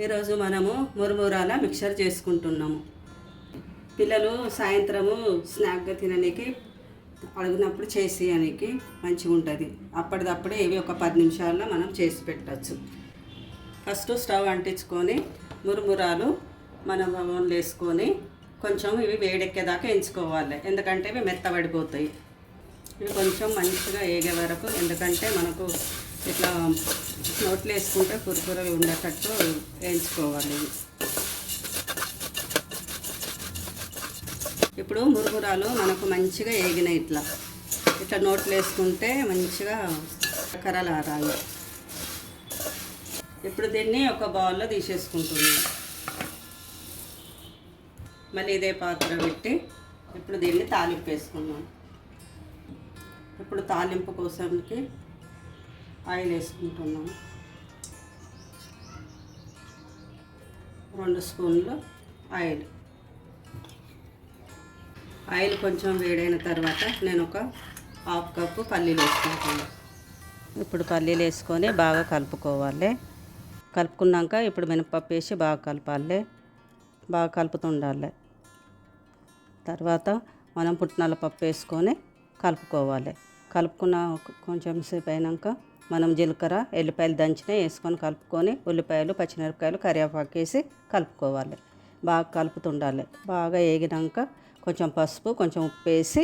ఈరోజు మనము మురుమురాల మిక్చర్ చేసుకుంటున్నాము. పిల్లలు సాయంత్రము స్నాక్గా తినడానికి అడిగినప్పుడు చేసేయడానికి మంచిగా ఉంటుంది. అప్పటిదప్పుడే ఇవి ఒక 10 నిమిషాల్లో మనం చేసి పెట్టచ్చు. ఫస్ట్ స్టవ్ అంటించుకొని మురుమురాలు మనం బౌల్లో వేసుకొని కొంచెం ఇవి వేడెక్కేదాకా ఎంచుకోవాలి. ఎందుకంటే ఇవి మెత్తబడిపోతాయి. ఇవి కొంచెం మంచిగా వేగే వరకు, ఎందుకంటే మనకు ఇట్లా నోట్లో వేసుకుంటే కురుకురలు ఉండేటట్టు వేయించుకోవాలి. ఇప్పుడు మురుగురాలు మనకు మంచిగా వేగినాయి. ఇట్లా నోట్లో వేసుకుంటే మంచిగా కరలారాలి. ఇప్పుడు దీన్ని ఒక బౌల్లో తీసేసుకుంటున్నాం. మళ్ళీ ఇదే పాత్ర పెట్టి ఇప్పుడు దీన్ని తాలింపు వేసుకున్నాం. ఇప్పుడు తాలింపు కోసంకి ఆయిల్ వేసుకుంటున్నాం. 2 స్పూన్లు ఆయిల్ కొంచెం వేడైన తర్వాత నేను ఒక 1/2 కప్పు పల్లీలు వేసుకుంటున్నాను. ఇప్పుడు పల్లీలు వేసుకొని బాగా కలుపుకోవాలి. కలుపుకున్నాక ఇప్పుడు మినపప్పు వేసి బాగా కలపాలి. బాగా కలుపుతుండాలి. తర్వాత మనం పుట్నాల పప్పు వేసుకొని కలుపుకోవాలి. కలుపుకున్న కొంచెం సేపు అయినాక మనం జీలకర్ర, ఎల్లిపాయలు దంచినవి వేసుకొని కలుపుకొని ఉల్లిపాయలు, పచ్చిమిరపకాయలు, కరివేపాకు వేసి కలుపుకోవాలి. బాగా కలుపుతుండాలి. బాగా వేగినాక కొంచెం పసుపు, కొంచెం ఉప్పు వేసి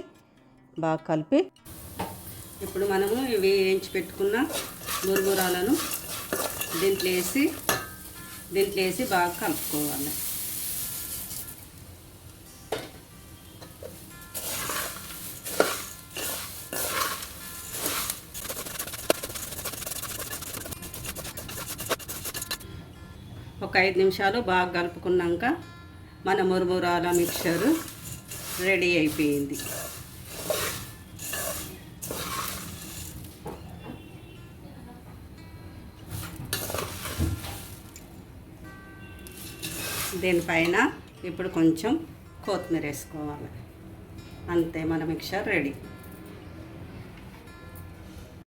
బాగా కలిపి ఇప్పుడు మనము ఇవి వేయించి పెట్టుకున్న మురుగురాలను దీంట్లో వేసి బాగా కలుపుకోవాలి. ఒక 5 నిమిషాలు బాగా కలుపుకున్నాక మన మురుమురాల మిక్చరు రెడీ అయిపోయింది. దీనిపైన ఇప్పుడు కొంచెం కొత్తిమీర వేసుకోవాలి. అంతే, మన మిక్చర్ రెడీ.